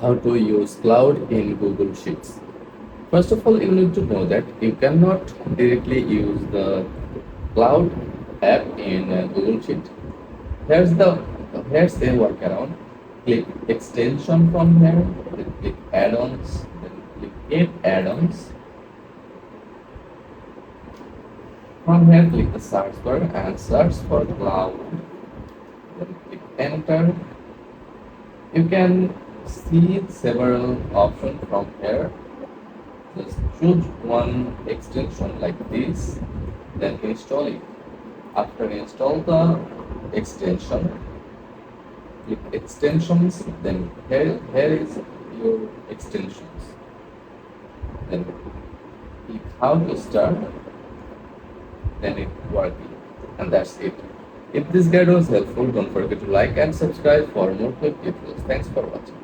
How to use Cloud in Google Sheets. First of all, you need to know that you cannot directly use the Cloud app in Google Sheet. Here's a workaround. Click extension from here, then click add-ons, then click add-ons. From here, click the search bar and search for Cloud. Then click enter. You can see several options from here. Just choose one extension like this, then install it. After install the extension, click extensions, then here is your extensions. Then click how to start, then it working, and that's it. If this guide was helpful, don't forget to like and subscribe for more quick tutorials. Thanks for watching.